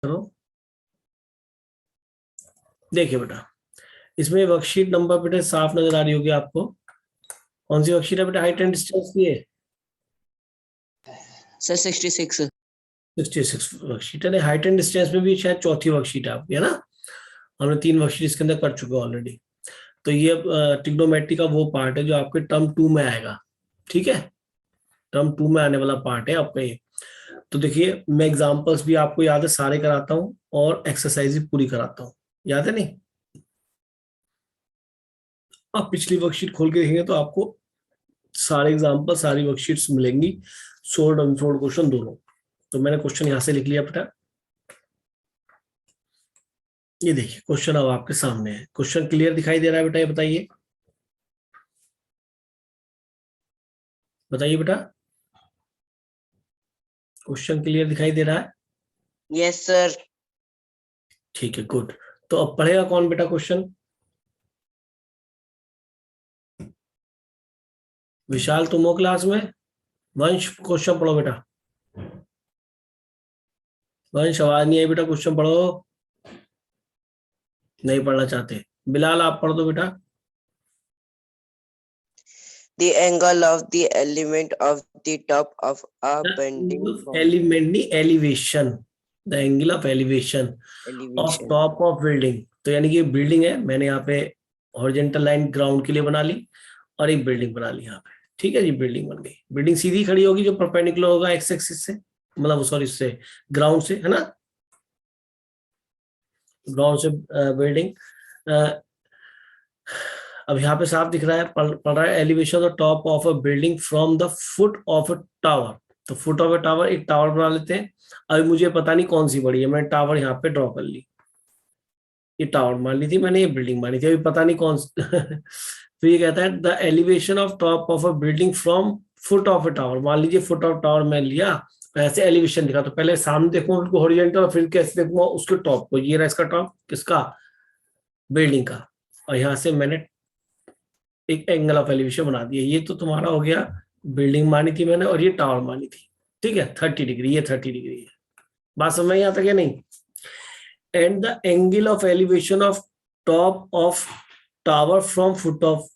करो। देखिए बेटा, इसमें वर्कशीट नंबर बेटा साफ नजर आ रही होगी आपको। कौन सी वर्कशीट है बेटा? हाइट एंड डिस्टेंस की है सर 66। 66 वर्कशीट है। हाइट एंड डिस्टेंस में भी शायद चौथी वर्कशीट है आपकी, है ना? हमने 3 वर्कशीट इसके अंदर कर चुके ऑलरेडी। तो ये ट्रिग्नोमेट्री का वो पार्ट है जो आपके टर्म 2 में आएगा। ठीक है, टर्म 2 में आने वाला पार्ट है आपका ये। तो देखिए, मैं एग्जांपल्स भी आपको याद है सारे कराता हूँ और एक्सरसाइज भी पूरी कराता हूँ। याद है नहीं? आप पिछली वर्कशीट खोल के देखेंगे तो आपको सारे एग्जांपल, सारी वर्कशीट्स मिलेंगी, सोल्ड अनसोल्ड क्वेश्चन दोनों। तो मैंने क्वेश्चन यहां से लिख लिया बेटा। ये देखिए क्वेश्चन अब आपके सामने है। क्वेश्चन क्लियर दिखाई दे रहा है बेटा? ये बताइए, बताइए बेटा, क्वेश्चन क्लियर दिखाई दे रहा है? Yes sir. ठीक है, गुड। तो अब पढ़ेगा कौन बेटा क्वेश्चन? विशाल तुम हो क्लास में? वंश क्वेश्चन पढ़ो बेटा। वंश आवाज नहीं आई बेटा, क्वेश्चन पढ़ो। नहीं पढ़ना चाहते? बिलाल आप पढ़ दो बेटा। The angle of the element of the top of a bending element नहीं, elevation. The angle of elevation of elevation. Top of building. तो यानी कि बिल्डिंग है, मैंने यहाँ पे हॉरिजॉन्टल लाइन ग्राउंड के लिए बना ली और एक बिल्डिंग बना ली यहाँ पे। ठीक है जी, बिल्डिंग बन गई। बिल्डिंग सीधी खड़ी होगी जो परपेंडिकुलर होगा एक्स एक्सिस से, मतलब सॉरी से ग्राउंड से, है ना? ग्राउंड से बिल्डिंग। अब यहाँ पे साफ दिख रहा है, पढ़ रहा है elevation of top of a building from the foot of a tower. तो फुट ऑफ अ टावर, एक टावर बना लेते हैं। अभी मुझे पता नहीं कौन सी बड़ी है, मैंने टावर यहाँ पे ड्रॉ कर ली। ये टावर मान ली थी मैंने, ये बिल्डिंग मानी थी, अभी पता नहीं कौन तो ये कहता है the elevation of top of a building from foot of a tower. मान लीजिए फुट ऑफ टावर मैं लिया, ऐसे एलिवेशन दिखा, तो पहले सामने देखूंगा उनको हॉरिजॉन्टल, और फिर कैसे देखूंगा उसके टॉप को। ये रहा इसका टॉप, किसका? बिल्डिंग का। और यहाँ से मैंने एक एंगल ऑफ एलिवेशन बना दिया। ये तो तुम्हारा हो गया, बिल्डिंग मानी थी मैंने और ये टावर मानी थी। ठीक है, 30 डिग्री, ये 30 डिग्री है। बात समझ में यहाँ तक है नहीं? And the angle of elevation of top of tower from foot of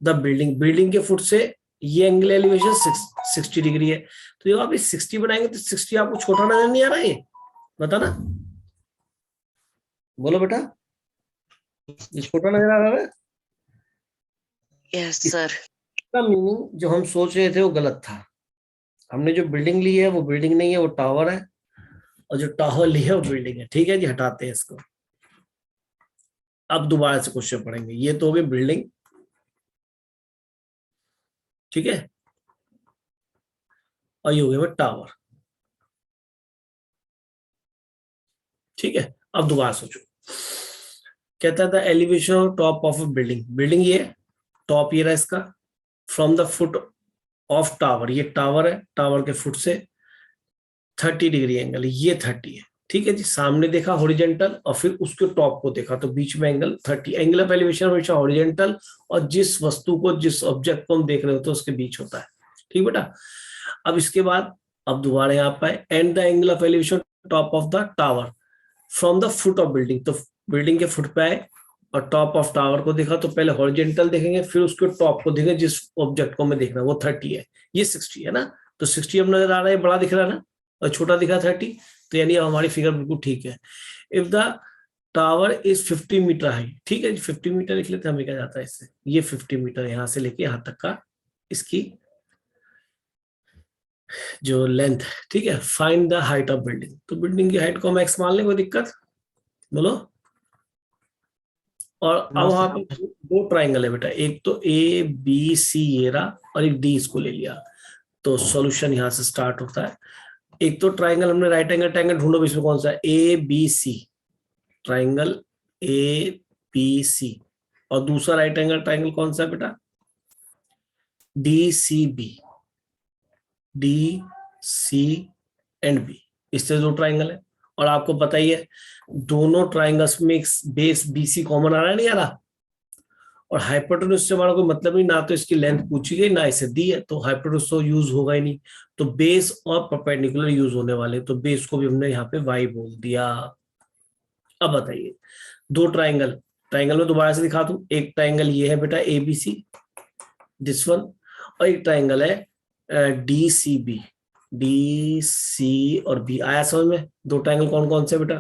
the building. Building के फुट से ये एंगल एलिवेशन 60 डिग्री है। तो जब आप इस 60 बनाएंगे तो 60 आपको छोटा नजर नहीं आ रहा है? ये बता ना, बोलो बेटा, ये छोटा नजर आ रहा है? Yes sir. इसका मीनिंग जो हम सोच रहे थे वो गलत था। हमने जो बिल्डिंग ली है वो बिल्डिंग नहीं है, वो टावर है। और जो टावर ली है वो बिल्डिंग है। ठीक है जी, हटाते हैं इसको। अब दोबारा से क्वेश्चन पढ़ेंगे। ये तो हो गई बिल्डिंग, ठीक है, और ये हो गया टावर। ठीक है, अब दोबारा सोचो। कहता था elevation of top of a building. Building ये टॉप, ये रहा इसका, from the foot of tower, ये टावर है, टावर के फुट से 30 डिग्री एंगल, ये 30 है। ठीक है जी, सामने देखा हॉरिजॉन्टल और फिर उसके टॉप को देखा, तो बीच में एंगल 30। एंगल ऑफ एलिवेशन हमेशा हॉरिजॉन्टल और जिस वस्तु को, जिस ऑब्जेक्ट को हम देख रहे होते हैं उसके बीच होता है। ठीक बेटा? अब इसके बाद अब दोबारा यहाँ पर and the angle of elevation top of the tower from the foot of building. तो बिल्डिंग के फुट पे आए और टॉप ऑफ टावर को देखा, तो पहले हॉरिजॉन्टल देखेंगे फिर उसके टॉप को देखेंगे, जिस ऑब्जेक्ट को मैं देख रहा हूँ वो 30 है, ये 60 है ना? तो 60 अब नजर आ रहा है, बड़ा दिख रहा है ना, और छोटा दिखा 30। तो यानी हमारी फिगर बिल्कुल ठीक है। If the tower is 50 metre high, ठीक है, 50 मीटर लिख लेते हैं, हमें क्या जाता है इससे, ये 50 मीटर यहाँ से लेके यहाँ तक का इसकी जो लेंथ है। ठीक है, find the height of building. तो बिल्डिंग की हाइट को हम एक्स मान लें, कोई दिक्कत? बोलो। और अब वहां पे दो ट्राइंगल है बेटा, एक तो ए बी सी ये रहा और एक डी इसको ले लिया। तो सॉल्यूशन यहां से स्टार्ट होता है। एक तो ट्राइंगल हमने राइट एंगल ट्राइंगल ढूंढो, इसमें कौन सा है? A B C, triangle A B C. और दूसरा राइट एंगल ट्राइंगल कौन सा है बेटा? D C B, D C and B. इससे दो ट्राइंगल है। और आपको पता ही है दोनों ट्राइंगल्स में बेस बीसी कॉमन आ रहा है, नहीं आ रहा? और हाइपोटेन्यूज से हमारा कोई मतलब नहीं, ना तो इसकी लेंथ पूछी गई ना इसे दी है, तो हाइपोटेन्यूज तो यूज होगा ही नहीं। तो बेस और परपेंडिकुलर यूज होने वाले, तो बेस को भी हमने यहाँ पे y बोल दिया। अब बताइए, दो ट्राइंगल, ट्राइंगल में दोबारा से दिखा दूं, एक ट्राइंगल ये है बेटा ABC, दिस वन, और एक ट्राइंगल है DCB, DC और B। आया समझ में? दो ट्राइंगल कौन कौन से बेटा?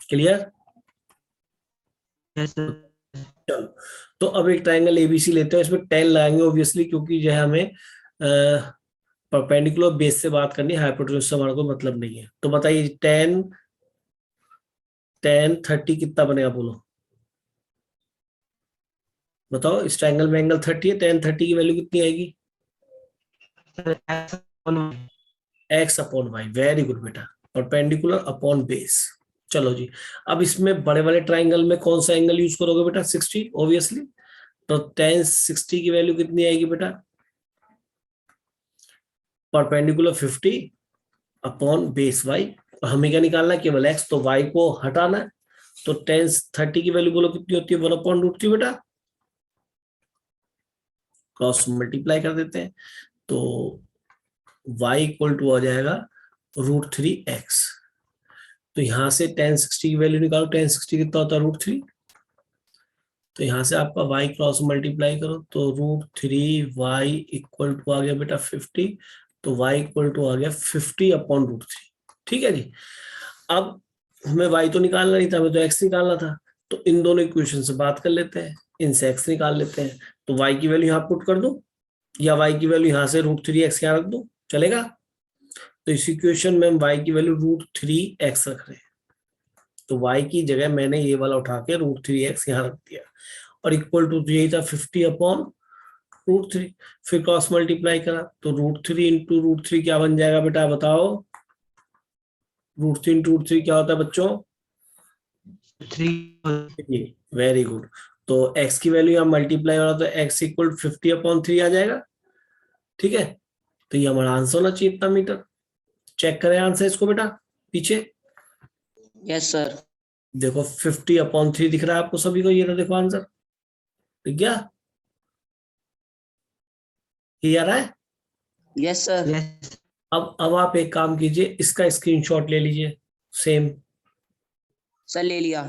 क्लियर? Yes sir. चलो, तो अब एक ट्राइंगल ABC लेते हैं, इसमें 10 लगाएंगे ऑब्वियसली, क्योंकि जो है हमें परपेंडिकुलर बेस से बात करनी है, हाइपोटेन्यूज से हमारा कोई मतलब नहीं है। तो बताइए 10 10 30 कितना बनेगा, बोलो बताओ। इस ट्राइंगल में एंगल 30 है, 10 30 की वैल्यू कितनी आएगी? x upon Y. Very good बेटा, परपेंडिकुलर अपॉन बेस। चलो जी, अब इसमें बड़े वाले ट्राइंगल में कौन सा एंगल यूज करोगे बेटा? 60 ऑब्वियसली। तो 10 60 की वैल्यू कितनी आएगी बेटा? Perpendicular 50 upon base y। और हमें क्या निकालना है? केवल x, तो y को हटाना है। तो 10 30 की वैल्यू बोलो कितनी होती है? 1/√3 बेटा। क्रॉस मल्टीप्लाई कर देते हैं, तो y इक्वल टू आ जाएगा √3x। तो यहां से 10 60 की वैल्यू निकालो, 10 60 कितना होता है? √3। तो यहां से आपका y क्रॉस मल्टीप्लाई करो, तो √3y इक्वल टू आ गया बेटा 50। तो y इक्वल टू आ गया 50/√3। ठीक है जी। अब हमें y तो निकालना नहीं था, हमें तो x निकालना था। तो इन दोनों इक्वेशन से बात कर लेते हैं, इनसे x निकाल लेते हैं। तो y की वैल्यू यहाँ पुट कर दो, या y की वैल्यू यहाँ से √3x यहाँ रख दो, चलेगा? तो इस इक्वेशन में हम y की वैल्यू √3x रख रहे हैं, तो y की जगह मैंने ये वाला उठा के √3x यहाँ रख दिया, और इक्वल टू यही था 50/√3। फिर क्रॉस मल्टीप्लाई करा, तो √3 इंटू √3 क्या बन जाएगा बेटा, बताओ? √3 इंटू √3 क्या होता है बच्चों? 3। Very good. तो x की वैल्यू यहाँ मल्टीप्लाई हो रहा, तो x इक्वल 50/3 आ जाएगा। ठीक है, तो ये हमारा आंसर होना चाहिए इतना मीटर। चेक करें आंसर इसको बेटा पीछे। Yes, sir. देखो 50/3 दिख रहा है आपको सभी को, ये ना देखो आंसर दिख गया, ये आ रहा है। Yes, sir. यस अब आप एक काम कीजिए, इसका स्क्रीनशॉट ले लीजिए सेम, सर ले लिया।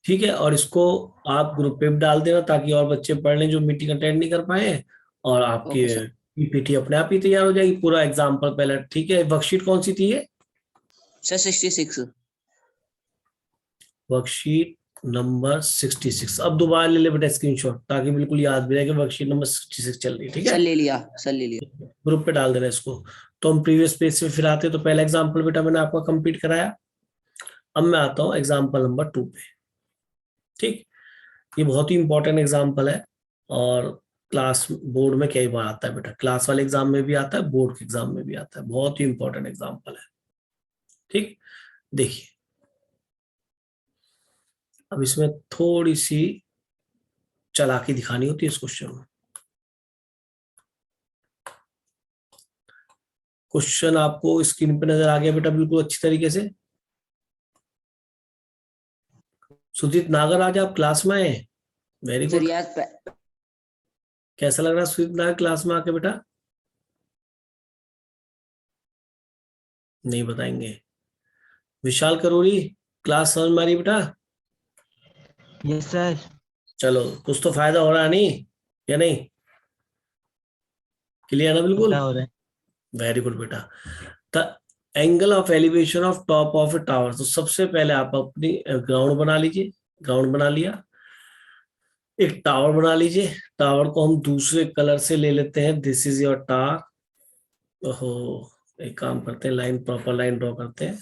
ठीक है, और इसको आप ग्रुप पे भी डाल देना, ताकि और बच्चे पढ़ लें जो मीटिंग अटेंड नहीं कर पाए, और आपकी ओके सर। पीपीटी अपने आप ही तैयार हो जाएगी, पूरा एग्जाम्पल पहले। ठीक है, वर्कशीट कौन सी थी ये? सर 66। Worksheet number 66। अब दोबारा ले ले बेटा स्क्रीनशॉट, ताकि बिल्कुल याद भी रहे कि वर्कशीट नंबर 66 चल रही है। ठीक सर है, ले लिया, सर ले लिया। ग्रुप पे डाल देना इसको। तो हम प्रीवियस पेज से फिर आते, तो पहला एग्जाम्पल बेटा मैंने आपका कंप्लीट कराया। अब मैं आता हूँ एग्जाम्पल नंबर 2 पे। ठीक, ये बहुत ही इंपॉर्टेंट एग्जाम्पल है, और क्लास बोर्ड में कई बार आता है बेटा, क्लास वाले एग्जाम में भी आता है, बोर्ड के एग्जाम में भी आता है, बहुत ही इंपॉर्टेंट एग्जाम्पल है। ठीक, देखिए अब इसमें थोड़ी सी चालाकी दिखानी होती है इस क्वेश्चन में। क्वेश्चन आपको स्क्रीन पे नजर आ गया बेटा बिल्कुल अच्छी तरीके से? सुजीत नागर आज आप क्लास में आए? Very sir good. यार कैसा लग रहा है सुजीत नागर क्लास में आके बेटा? नहीं बताएंगे। विशाल करोड़ी, क्लास समझ में आ रही बेटा? Yes sir. चलो, कुछ तो फायदा हो रहा है नहीं, या नहीं? क्लियर ना बिल्कुल? हो रहा है। वेरी गुड बेटा। The angle of elevation of top of A tower. तो सबसे पहले आप अपनी ग्राउंड बना लीजिए, ग्राउंड बना लिया, एक टावर बना लीजिए। टावर को हम दूसरे कलर से ले लेते हैं, दिस इज योर टावर। ओहो, एक काम करते हैं, लाइन प्रॉपर लाइन ड्रॉ करते हैं।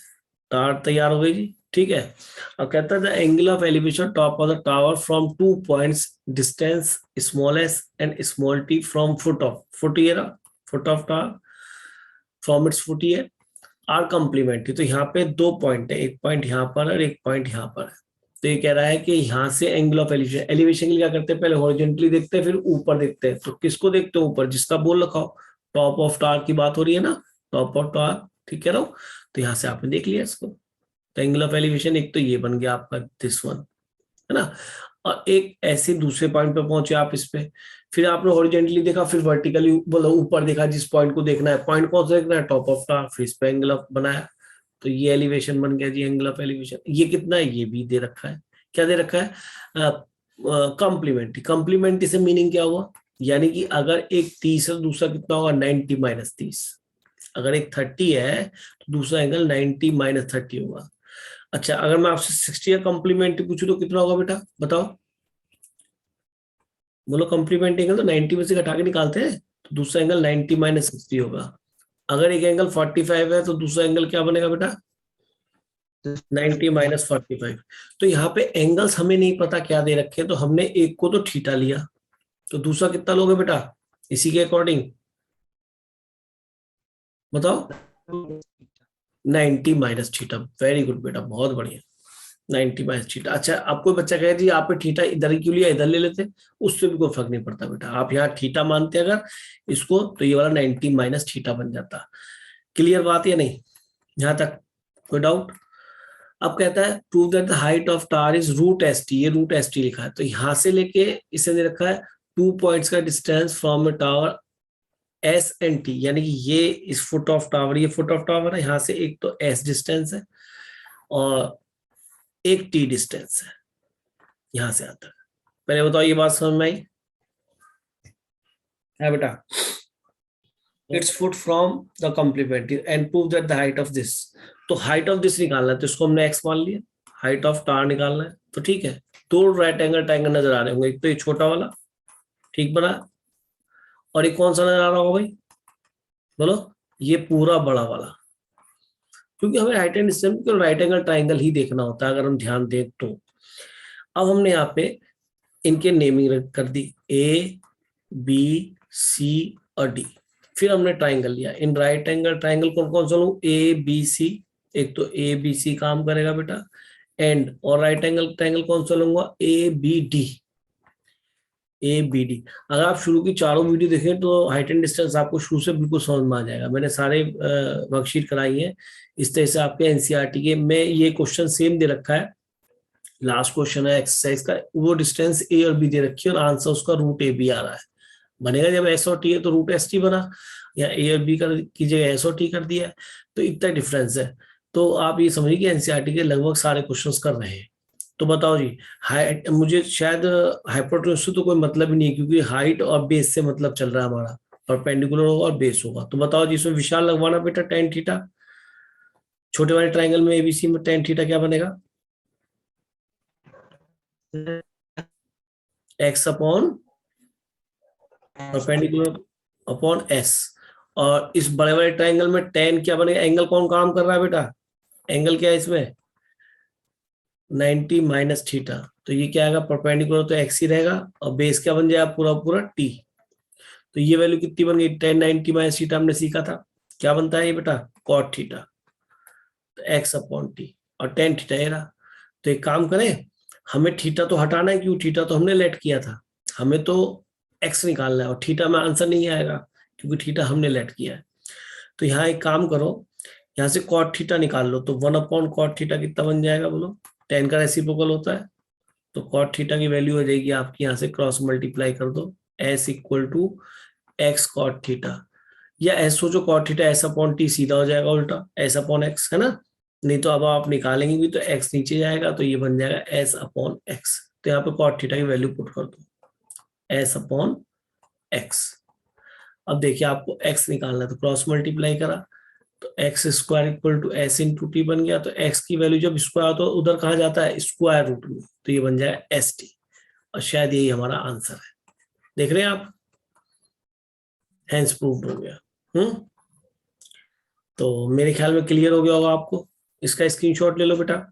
टावर तैयार हो गई जी, ठीक है। और कहता है the angle of elevation top of the tower from 2 points distance smallest and small T from foot of, foot ये रहा, foot of tower from its foot ये आर कॉम्प्लीमेंट्री। तो यहाँ पे 2 पॉइंट है, एक पॉइंट यहाँ पर और एक पॉइंट यहाँ पर है। तो ये कह रहा है कि यहाँ से एंगल ऑफ एलिवेशन, एलिवेशन के लिए क्या करते हैं, पहले हॉरिजॉन्टली देखते हैं फिर ऊपर देखते हैं। तो किसको देखते हैं? ऊपर, जिसका बोल रखा हो, टॉप ऑफ टावर की बात हो रही है ना, टॉप ऑफ टावर, ठीक कह रहा हूँ। तो यहाँ से आपने देख लिया इसको। तो एंगल ऑफ एलिवेशन एक तो ये बन गया आपका दिस वन, है ना। और एक ऐसे दूसरे पॉइंट पे पहुंचे आप इस पे, फिर आपने हॉरिजेंटली देखा, फिर वर्टिकली मतलब ऊपर देखा, जिस पॉइंट को देखना है, पॉइंट कौन सा देखना है, टॉप ऑफ का, फिर इस पे एंगल ऑफ बनाया, तो ये एलिवेशन बन गया जी, एंगल ऑफ एलिवेशन। ये कितना है, ये भी दे रखा है, क्या दे रखा है, कॉम्प्लीमेंट्री। कॉम्प्लीमेंट्री से मीनिंग क्या हुआ, यानी कि अगर एक 30 है तो दूसरा कितना होगा 90 माइनस 30, अगर एक 30 है तो दूसरा एंगल 90 माइनस 30 होगा। अच्छा, अगर मैं आपसे 60 का कॉम्प्लीमेंट्री पूछूं तो कितना होगा बेटा, बताओ, बोलो। कॉम्प्लीमेंट्री एंगल तो 90 में से घटा के निकालते हैं, तो दूसरा एंगल 90 माइनस 60 होगा। अगर एक एंगल 45 है तो दूसरा एंगल क्या बनेगा बेटा, 90 माइनस 45। तो यहाँ पे एंगल्स हमें नहीं पता क्या दे रखे हैं, तो हमने एक को तो थीटा लिया, तो दूसरा कितना लोगे बेटा इसी के अकॉर्डिंग, बताओ। 90 माइनस थीटा। वेरी गुड बेटा, बहुत बढ़िया, 90 माइनस थीटा। अच्छा, आपको बच्चा कहे जी आपने थीटा इधर क्यों लिया, इधर ले लेते, उससे भी कोई फर्क नहीं पड़ता बेटा। आप यहाँ थीटा मानते अगर इसको, तो ये वाला 90 माइनस थीटा बन जाता। क्लियर बात या नहीं, यहाँ तक कोई डाउट? अब कहता है prove that the height of tower is root S T, ये रूट एस टी लिखा है, तो यहां से लेके इसे दे रखा है 2 पॉइंट्स का distance from A tower S and T, यानी कि ये इस फुट ऑफ टावर, ये फुट ऑफ टावर है, यहाँ से एक तो एस डिस्टेंस है और एक टी डिस्टेंस है, यहां से आता है। पहले बताओ ये बात समझ में आई है बेटा? It's foot from the complementary and prove that the height of this, तो हाइट ऑफ दिस निकालना है, तो इसको हमने एक्स मान लिया, हाइट ऑफ टावर निकालना है, तो ठीक है। दो राइट एंगल ट्रायंगल नजर आ रहे होंगे, एक तो ये छोटा वाला ठीक बना, और एक कौन सा नजर आ रहा होगा भाई, बोलो, ये पूरा बड़ा वाला, क्योंकि हमें राइट एंड डिस्टेंस को राइट एंगल ट्रायंगल ही देखना होता है अगर हम ध्यान दें तो। अब हमने यहाँ पे इनके नेमिंग कर दी, ए बी सी और डी, फिर हमने ट्राइंगल लिया। इन राइट एंगल ट्राइंगल कौन कौन सा लूं, ए बी सी, एक तो ए बी सी काम करेगा बेटा, एंड और राइट एंगल ट्राइंगल कौन सा लूंगा, A B D, A B D. अगर आप शुरू की चारों वीडियो देखें तो हाइट एंड डिस्टेंस आपको शुरू से बिल्कुल समझ में आ जाएगा, मैंने सारे वर्कशीट कराई है इस तरह से आपके एनसीईआरटी के में। ये क्वेश्चन सेम दे रखा है, लास्ट क्वेश्चन है एक्सरसाइज का, वो डिस्टेंस ए और बी दे रखी है और आंसर उसका रूट ए बी आ रहा है। बनेगा जब एस और टी है तो रूट एस टी बना, या ए और बी की जगह एस और टी कर दिया है, तो इतना डिफरेंस है। तो आप ये समझिए कि एनसीईआरटी के लगभग सारे क्वेश्चंस कर रहे हैं। तो बताओ जी, हाइट, मुझे शायद हाइपोटेन्यूज से तो कोई मतलब ही नहीं है, क्योंकि हाइट और बेस से मतलब चल रहा है हमारा, परपेंडिकुलर होगा और बेस होगा। तो बताओ जी, इसमें विशाल लगवाना बेटा tan थीटा, छोटे वाले ट्राइंगल में एबीसी में tan थीटा क्या बनेगा, x upon perpendicular upon S, और इस बड़े बड़े ट्राइंगल में tan क्या बनेगा, एंगल कौन काम कर रहा है बेटा, एंगल क्या है इसमें 90 माइनस थीटा, तो ये क्या आएगा परपेंडिकुलर तो एक्स ही रहेगा, और बेस क्या बन जाएगा पूरा पूरा टी। तो ये वैल्यू कितनी बन गई, tan 90 माइनस थीटा हमने सीखा था, क्या बनता है ये बेटा cot थीटा, तो एक्स अपॉन टी, और tan थीटा ये रहा। तो एक काम करें, हमें थीटा तो हटाना है, क्यों, थीटा तो हमने लेट किया था, हमें तो एक्स निकालना है, और थीटा में आंसर नहीं आएगा क्योंकि थीटा हमने लेट किया है। तो यहाँ एक काम करो, यहाँ से cot थीटा निकाल लो, तो 1 अपॉन cot थीटा कितना बन जाएगा बोलो, tan का रेसिप्रोकल होता है, तो cot थीटा की वैल्यू हो जाएगी आपकी, यहाँ से क्रॉस मल्टीप्लाई कर दो, s equal to x cot theta, या s सोचो cot theta s upon T सीधा हो जाएगा उल्टा, s अपॉन x है ना, नहीं तो अब आप निकालेंगे भी तो x नीचे जाएगा, तो ये बन जाएगा s अपॉन एक्स। तो यहाँ पे cot थीटा की वैल्यू पुट कर दो, s अपॉन एक्स। अब देखिए आपको x निकालना है, तो क्रॉस मल्टीप्लाई करा, तो x square equal to S into T बन गया, तो x की वैल्यू जब स्क्वायर तो उधर कहा जाता है स्क्वायर रूट में, तो ये बन जाएगा एस टी, और शायद यही हमारा आंसर है। देख रहे हैं आप, हैंस प्रूव्ड हो गया। तो मेरे ख्याल में क्लियर हो गया होगा आपको, इसका स्क्रीनशॉट ले लो बेटा।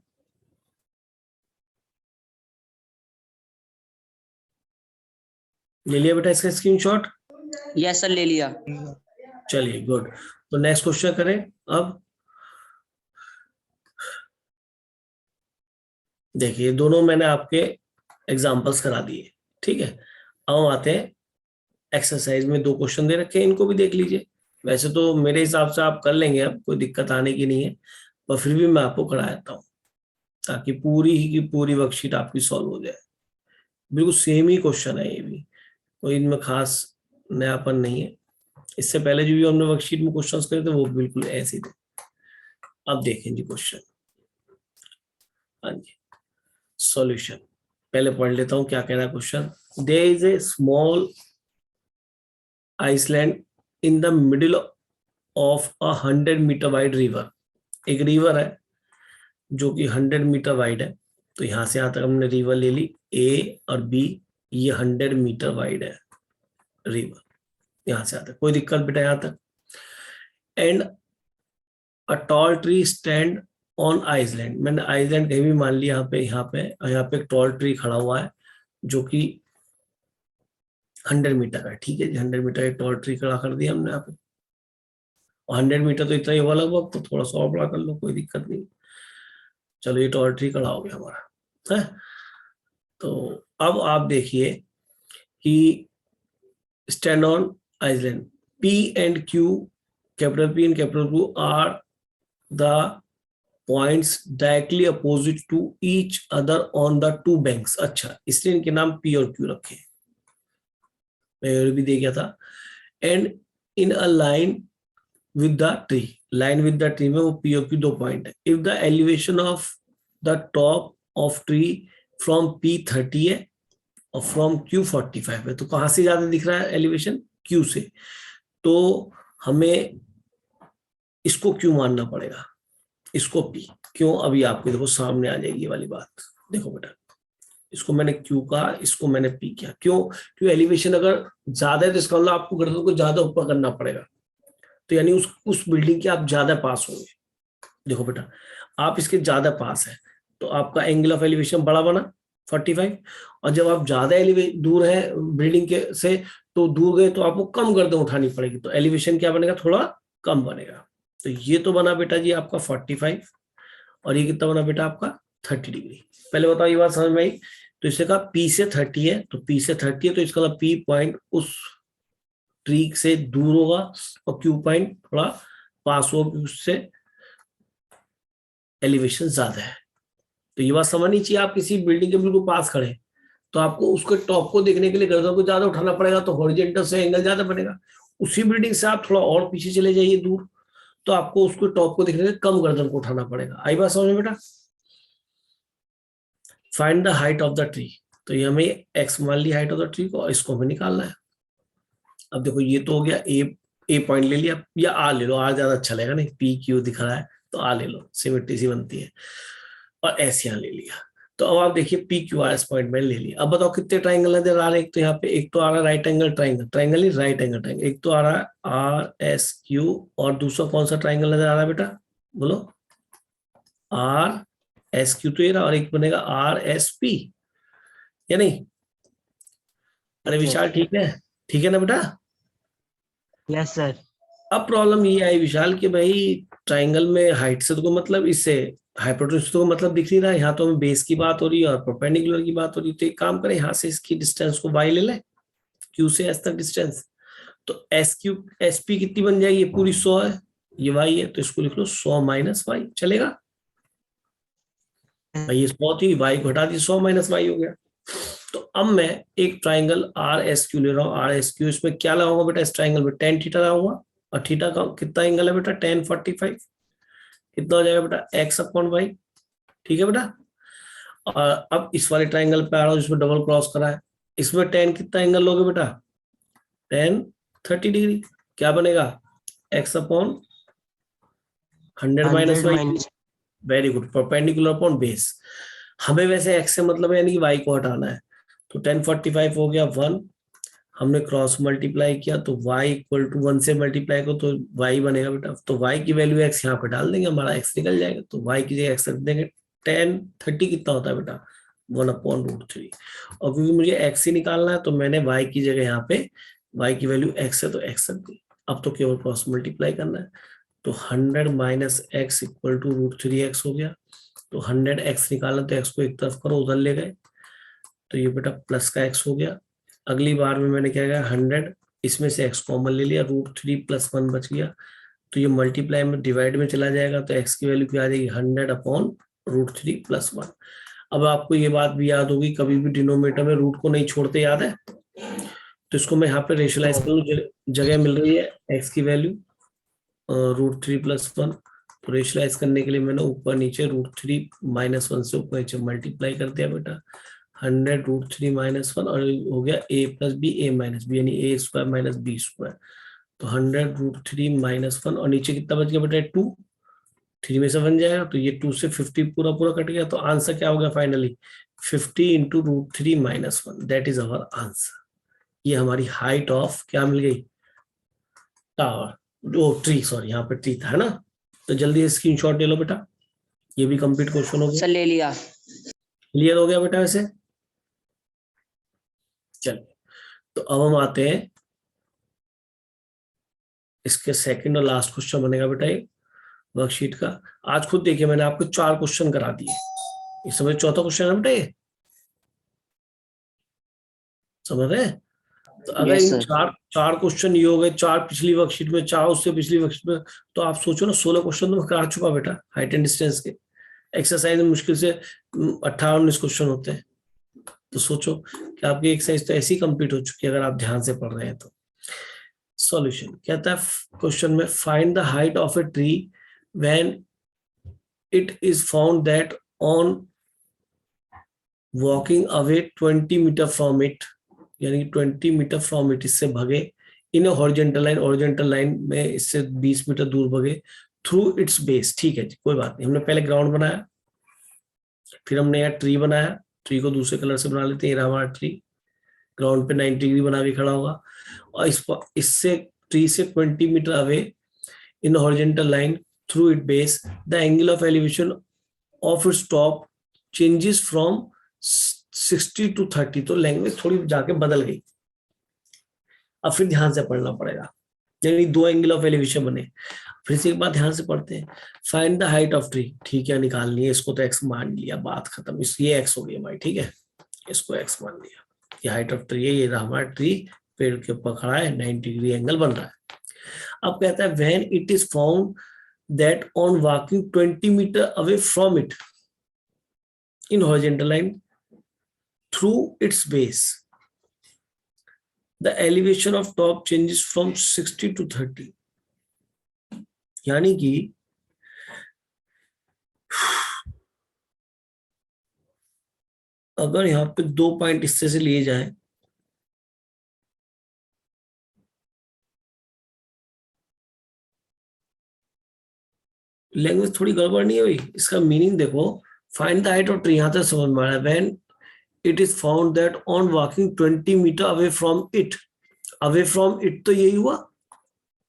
ले लिया बेटा इसका स्क्रीनशॉट? यस सर, ले लिया। चलिए गुड। तो नेक्स्ट क्वेश्चन करें अब। देखिए दोनों मैंने आपके एग्जांपल्स करा दिए, ठीक है। अब हम आते हैं एक्सरसाइज में, 2 क्वेश्चन दे रखे हैं, इनको भी देख लीजिए। वैसे तो मेरे हिसाब से आप कर लेंगे, अब कोई दिक्कत आने की नहीं है, पर फिर भी मैं आपको करा देता हूँ ताकि पूरी ही की पूरी वर्कशीट आपकी सॉल्व हो जाए। बिल्कुल सेम ही क्वेश्चन है ये भी, कोई इनमें खास नयापन नहीं है। इससे पहले जो भी हमने वर्कशीट में क्वेश्चंस करे थे वो बिल्कुल ऐसे ही थे। अब देखें जी क्वेश्चन। हाँ जी, सॉल्यूशन पहले पढ़ लेता हूं क्या कह रहा है question. There is a small island in the middle of a 100 metre wide river. एक रिवर है जो कि 100 मीटर वाइड है। तो यहां से यहां तक हमने रिवर ले ली, ए और बी, ये 100 मीटर वाइड है रिवर, यहां से आता है, कोई दिक्कत बेटा यहां तक। And a tall tree stand on island, मैंने आइसलैंड कहीं भी मान लिया, यहाँ पे एक टॉल ट्री खड़ा हुआ है जो कि 100 मीटर है। ठीक है जी, 100 मीटर एक टॉल ट्री खड़ा कर दिया हमने यहाँ पे। 100 मीटर तो इतना ही हुआ लगभग, तो थोड़ा सा और बड़ा कर लो, कोई दिक्कत नहीं। चलो ये टॉल ट्री खड़ा हो गया हमारा है। तो अब आप देखिए कि stand on island, P and Q, capital P and capital Q are the points directly opposite to each other on the two banks। अच्छा, इसलिए इनके नाम P और Q रखे, मैं भी दे गया था। And in a line with the tree, line with the tree में वो P और Q दो पॉइंट है। If the elevation of the top of tree from P 30 है और फ्रॉम Q 45 है, तो कहां से ज्यादा दिख रहा है एलिवेशन? Q से। तो हमें इसको Q मानना पड़ेगा, इसको P। क्यों? अभी आपके देखो सामने आ जाएगी ये वाली बात। देखो बेटा, इसको मैंने Q कहा, इसको मैंने P किया। क्यों? क्यों एलिवेशन अगर ज्यादा है तो इसका मतलब आपको गर्दन को ज्यादा ऊपर करना पड़ेगा, तो यानी उस बिल्डिंग के आप ज्यादा पास होंगे। देखो बेटा, आप इसके ज्यादा पास है तो आपका एंगल ऑफ एलिवेशन बड़ा बना 45, और जब आप ज्यादा दूर है बिल्डिंग के से तो दूर गए तो आपको कम गर्दन उठानी पड़ेगी, तो एलिवेशन क्या बनेगा? थोड़ा कम बनेगा। तो ये तो बना बेटा जी आपका 45, और ये कितना बना बेटा आपका 30 डिग्री। पहले बताओ ये बात समझ में आई? तो इससे कहा P से 30 है, तो P से 30 है तो इसका मतलब P पॉइंट उस ट्री से दूर होगा और Q पॉइंट थोड़ा पास होगा, उससे एलिवेशन ज्यादा है। तो ये बात समझनी चाहिए। आप किसी बिल्डिंग के बिल्कुल पास खड़े तो आपको उसके टॉप को देखने के लिए गर्दन को ज्यादा उठाना पड़ेगा, तो हॉरिजॉन्टल से एंगल ज्यादा बनेगा। उसी बिल्डिंग से आप थोड़ा और पीछे चले जाइए दूर, तो आपको उसको टॉप को देखने के लिए कम गर्दन को उठाना पड़ेगा। आई बात समझ में बेटा? Find the height of the tree, तो ये हमें एक्स मान ली हाइट ऑफ द ट्री को, इसको हमें निकालना है। अब देखो ये तो हो गया ए पॉइंट ले लिया, या आर ले लो, आर ज्यादा अच्छा लगेगा, नहीं P Q दिख रहा है तो आर ले लो, सिमेट्री सी बनती है। और एस यहाँ ले लिया, तो अब आप देखिए P Q R S point मैंने ले लिया। अब बताओ कितने ट्राइंगल नजर आ रहे हैं? एक तो यहाँ पे एक तो आ रहा है राइट एंगल ट्राइंगल, ट्राइंगल ही राइट एंगल ट्राइंगल, एक तो आ रहा है RSQ, और दूसरा कौन सा ट्राइंगल नजर आ रहा है बेटा? बोलो। RSQ तो ये रहा, और एक बनेगा RSP, या नहीं? अरे विशाल ठीक है? ठीक है ना बेटा? Yes sir. अब प्रॉब्लम ये आई विशाल कि भाई ट्राइंगल में हाइट से तो कोई मतलब, इससे हाइपोटेन्यूज तो मतलब दिख नहीं रहा है। यहाँ तो हमें बेस की बात हो रही है और परपेंडिकुलर की बात हो रही है। तो एक काम करें, यहाँ से इसकी डिस्टेंस को y ले लें, Q से S तक डिस्टेंस, तो SP कितनी बन जाएगी? ये पूरी 100 है, ये y है, तो इसको लिख लो 100 माइनस y, चलेगा भाई? ये 100 थी, y को हटा दी, 100 माइनस y हो गया। तो अब मैं एक ट्राइंगल RSQ ले रहा हूँ। RSQ इसमें क्या लगाऊंगा बेटा? इस ट्राइंगल में tan थीटा लगाऊंगा, और थीटा का कितना एंगल है बेटा? tan 45, कितना हो जाएगा बेटा? x upon y. ठीक है बेटा? और अब इस वाले ट्राइंगल पे आ रहा हूँ जिसमें डबल क्रॉस करा है, इसमें tan कितना एंगल लोगे बेटा? tan 30 degree. क्या बनेगा? x upon 100 minus y. Very good, perpendicular upon base. हमें वैसे x से मतलब है यानी कि y को हटाना है, तो tan 45 हो गया 1, हमने क्रॉस मल्टीप्लाई किया तो y इक्वल टू 1 से मल्टीप्लाई करो तो y बनेगा बेटा। तो y की वैल्यू x यहाँ पे डाल देंगे, हमारा x निकल जाएगा, तो y की जगह x रख देंगे। tan 30 कितना होता है बेटा? 1/√3। और क्योंकि मुझे x ही निकालना है तो मैंने y की जगह यहाँ पे, y की वैल्यू x है तो x रख दी। अब तो केवल क्रॉस मल्टीप्लाई करना है, तो 100 minus x equal to √3x हो गया। तो 100x निकालना तो x को एक तरफ करो, उधर ले गए, तो ये बेटा प्लस का x हो गया। अगली बार में मैंने क्या किया? 100, इसमें से x कॉमन ले लिया, √3 + 1 बच गया, तो ये मल्टीप्लाई में डिवाइड में चला जाएगा, तो x की वैल्यू क्या आ जाएगी? 100/√3 + 1। अब आपको ये बात भी याद होगी, कभी भी डिनोमिनेटर में रूट को नहीं छोड़ते, याद है? तो इसको मैं यहाँ पे रेशलाइज कर लूँ, जगह मिल रही है x की वैल्यू √3 + 1, तो रेशलाइज करने के लिए मैंने ऊपर नीचे √3 - 1 से ऊपर नीचे मल्टीप्लाई कर दिया बेटा। 100 √3 - 1 और हो गया a + b a - b, यानी a² - b²। तो 100 √3 - 1 और नीचे कितना बच गया बेटा? 2, 3 में से बन जाएगा, तो ये 2 से 50 पूरा पूरा कट गया। तो आंसर क्या होगा finally? 50 × √3 - 1, that is our answer. ये हमारी हाइट ऑफ क्या मिल गई? टावर, जो ट्री, सॉरी यहाँ पे ट्री था, है ना? तो जल्दी स्क्रीनशॉट ले लो बेटा, ये भी कंप्लीट क्वेश्चन हो गया। सर ले लिया। क्लियर हो गया बेटा वैसे? चलिए, तो अब हम आते हैं इसके सेकंड और लास्ट क्वेश्चन बनेगा बेटा ये वर्कशीट का। आज खुद देखिए मैंने आपको 4 क्वेश्चन करा दिए, इस समय चौथा क्वेश्चन है बेटा ये, समझ रहे हैं? तो अगर Yes, इन sir. चार क्वेश्चन ये हो गए, 4 पिछली वर्कशीट में, 4 उससे पिछली वर्कशीट में, तो आप सोचो ना 16 क्वेश्चन तो मैं करा चुका बेटा हाइट एंड डिस्टेंस के। एक्सरसाइज में मुश्किल से 18-19 क्वेश्चन होते हैं, तो सोचो कि आपकी एक्सरसाइज तो ऐसी कंप्लीट हो चुकी है अगर आप ध्यान से पढ़ रहे हैं तो। सॉल्यूशन कहता है क्वेश्चन में, find the height of a tree when it is found that on walking away 20 metre from it, यानी 20 मीटर फ्रॉम इट, इससे भगे, इन हॉरिजॉन्टल लाइन में इससे 20 मीटर दूर भगे, थ्रू इट्स बेस। ठीक है जी, कोई बात नहीं, हमने पहले ग्राउंड बनाया, फिर हमने यहाँ ट्री बनाया, ट्री को दूसरे कलर से बना लेते हैं, हमारा ट्री ग्राउंड पे 90 डिग्री बना के खड़ा होगा, और इससे ट्री से 20 metre away in horizontal line through it base, the angle of elevation of its top changes from 60 to 30। तो लैंग्वेज थोड़ी जाके बदल गई, अब फिर ध्यान से पढ़ना पड़ेगा, यानी 2 एंगल ऑफ एलिवेशन बने। फिर से एक बात ध्यान से पढ़ते हैं, find the height of tree, ठीक है निकालनी है, इसको तो x मान लिया, बात खत्म, ये x हो गया भाई, ठीक है, इसको x मान लिया, ये हाइट ऑफ ट्री है, ये हमारा ट्री पेड़ के ऊपर खड़ा है, 90 डिग्री एंगल बन रहा है। अब कहता है when it is found that on walking 20 metre away from it in horizontal line through its base, the elevation of top changes from 60 to 30। यानी कि अगर यहाँ पे 2 पॉइंट इससे से लिए जाए, लैंग्वेज थोड़ी गड़बड़ नहीं है भाई, इसका मीनिंग देखो, find the height of tree, यहां तक समझ में आ रहा है, when it is found that on walking 20 metre away from it, away from it तो यही हुआ,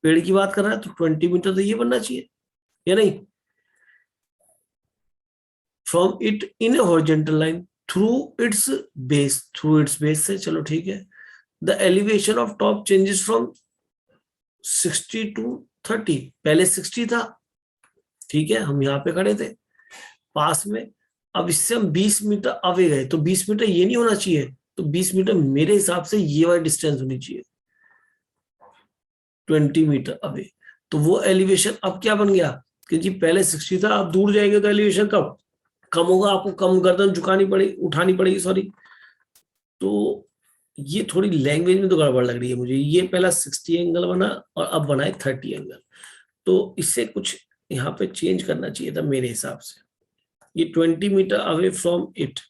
पेड़ की बात कर रहा है, तो 20 मीटर तो ये बनना चाहिए या नहीं, from it in a horizontal line through its base, through its base से, चलो ठीक है, the elevation of top changes from 60 to 30, पहले 60 था, ठीक है, हम यहाँ पे खड़े थे पास में, अब इससे हम 20 मीटर अवे गए, तो 20 मीटर ये नहीं होना चाहिए, तो 20 मीटर मेरे हिसाब से ये वाली डिस्टेंस होनी चाहिए, 20 मीटर अवे। तो वो एलिवेशन अब क्या बन गया कि जी पहले 60 था, अब दूर जाएंगे तो एलिवेशन कब कम होगा, आपको कम गर्दन झुकानी पड़ेगी, उठानी पड़ेगी, सॉरी। तो ये थोड़ी लैंग्वेज में तो गड़बड़ लग रही है मुझे, ये पहला 60 एंगल बना और अब बना है 30 एंगल, तो इससे कुछ यहाँ पे चेंज करना चाहिए था मेरे हिसाब से, ये 20 मीटर अवे फ्रॉम इट,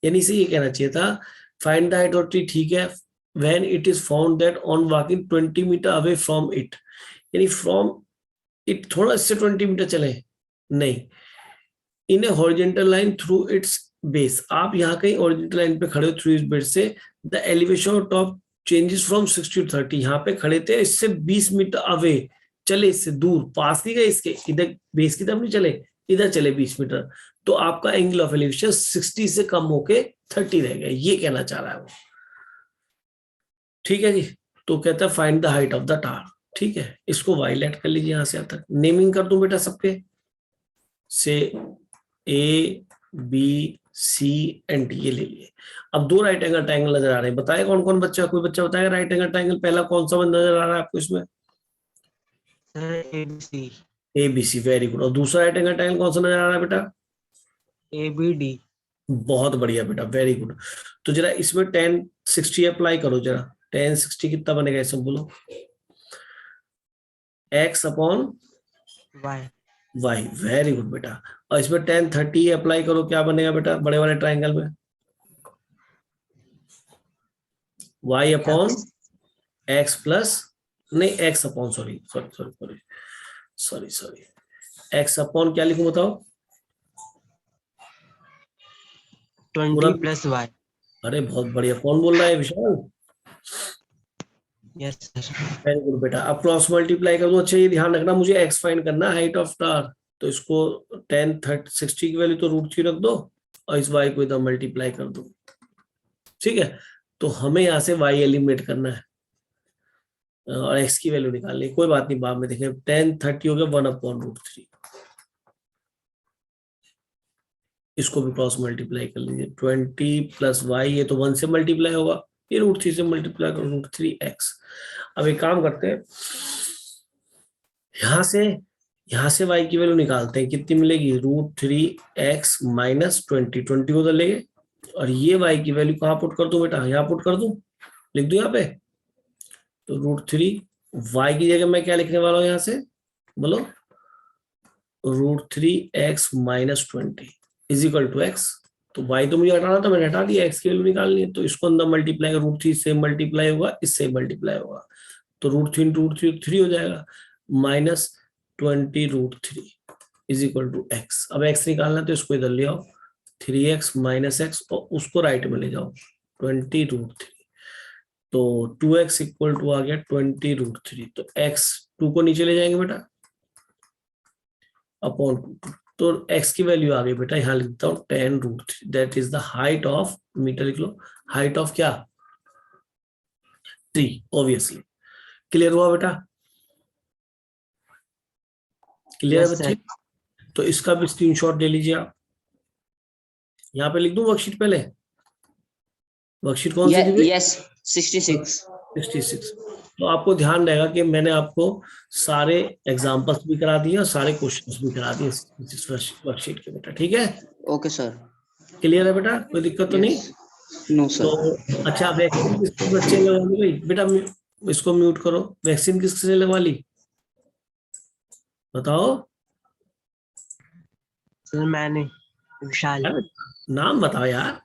यानी से ये कहना चाहिए था find the height of tree, ठीक है, when it is found that on walking 20 metre away from it, यानी फ्रॉम इट थोड़ा इससे 20 मीटर चले, नहीं, in a horizontal line through its base, आप यहाँ कहीं हॉरिजॉन्टल लाइन पे खड़े हो थ्रू इट्स बेस से, the elevation of top changes from 60 to 30, यहाँ पे खड़े थे, इससे 20 मीटर अवे चले, इससे दूर, पास नहीं गए इसके, इधर बेस की तरफ नहीं चले, इधर चले 20 मीटर, तो आपका एंगल ऑफ एलिवेशन 60 से कम होके 30 रह गया, ये कहना चाह रहा है वो, ठीक है जी। तो कहता है find the height of the tower, ठीक है, इसको वाइलेट कर लीजिए, यहां से यहां तक नेमिंग कर दूं बेटा सबके, से A B C and D, ये ले लिए। अब 2 राइट एंगल ट्रायंगल नजर आ रहे हैं, बताए कौन कौन बच्चा, कोई बच्चा बताएगा राइट एंगल ट्रायंगल पहला कौन सा नजर आ रहा है आपको इसमें? ABC, ABC, very good. और दूसरा राइट एंगल ट्रायंगल कौन सा नजर आ रहा है बेटा? ABD, बहुत बढ़िया बेटा, वेरी गुड। तो जरा इसमें 1060 अप्लाई करो जरा। 1060 कितना बनेगा इसमें बोलो? x upon Y. y, very good बेटा। और इसमें 1030 अप्लाई करो, क्या बनेगा बेटा बड़े वाले ट्राइंगल में? y अपॉन x प्लस, नहीं x upon, sorry sorry sorry sorry sorry sorry, x upon क्या लिखूं बताओ? 20 plus Y. अरे बहुत बढ़िया, कौन बोल रहा है? विशाल। Yes, sir. वेरी गुड बेटा। अब क्रॉस मल्टीप्लाई कर दो। अच्छा ये ध्यान रखना, मुझे एक्स फाइंड करना, हाइट ऑफ टावर, तो इसको 1060 की वैल्यू तो √3 रख दो और इस y को इधर मल्टीप्लाई कर दो, ठीक है? तो हमें यहाँ से y एलिमिनेट करना है और x की वैल्यू निकालनी है। कोई बात नहीं, बाद में देखें। 1030 हो गया 1/√3, इसको भी क्रॉस मल्टीप्लाई कर लीजिए। 20 प्लस y, ये तो 1 से मल्टीप्लाई होगा, ये √3 से मल्टीप्लाई करो, √3x। अब एक काम करते हैं, यहां से y की वैल्यू निकालते हैं, कितनी मिलेगी? √3x माइनस 20 को उधर लेंगे और ये y की वैल्यू कहाँ पुट कर दूं बेटा? यहाँ पुट कर दूं, लिख दूं यहाँ पे। तो √3 y की जगह मैं क्या लिखने वाला हूँ यहाँ से बोलो? √3x minus 20 is equal to x। तो y तो मुझे हटाना था, मैंने हटा दिया, x की वैल्यू निकालनी है। तो इसको अंदर मल्टीप्लाई, √3 से मल्टीप्लाई होगा, इससे मल्टीप्लाई होगा, तो √3 √3 3 हो जाएगा, minus 20 √3 is equal to x। अब x निकालना है तो इसको इधर ले आओ, 3x माइनस x, और उसको राइट में ले जाओ, 20 √3। तो 2x इक्वल टू आ गया 20 √3। तो x 2 को नीचे ले जाएंगे बेटा, अपॉन 2, तो x की वैल्यू आ गई बेटा, यहां लिखता हूं 10 √3, that is the height of, metre लिख लो, हाइट ऑफ क्या? Tree, obviously. क्लियर हुआ बेटा? क्लियर है Yes, बच्चे? sir. तो इसका भी स्क्रीनशॉट ले लीजिए आप। यहाँ पे लिख दूं वर्कशीट पहले? वर्कशीट कौन सी दी हुई? Yes, 66. 66। तो आपको ध्यान रहेगा कि मैंने आपको सारे एग्जांपल्स भी करा दिए और सारे क्वेश्चंस भी करा दिए इस वर्कशीट के बेटा, ठीक है? Okay, sir. क्लियर है बेटा? कोई दिक्कत तो नहीं? No, sir. तो अच्छा, वैक्सीन किसके बच्चे ने लगवा ली भाई? बेटा इसको म्यूट करो। वैक्सीन किसने लगवा ली बताओ? Sir, मैंने विशाल. नाम बताओ यार।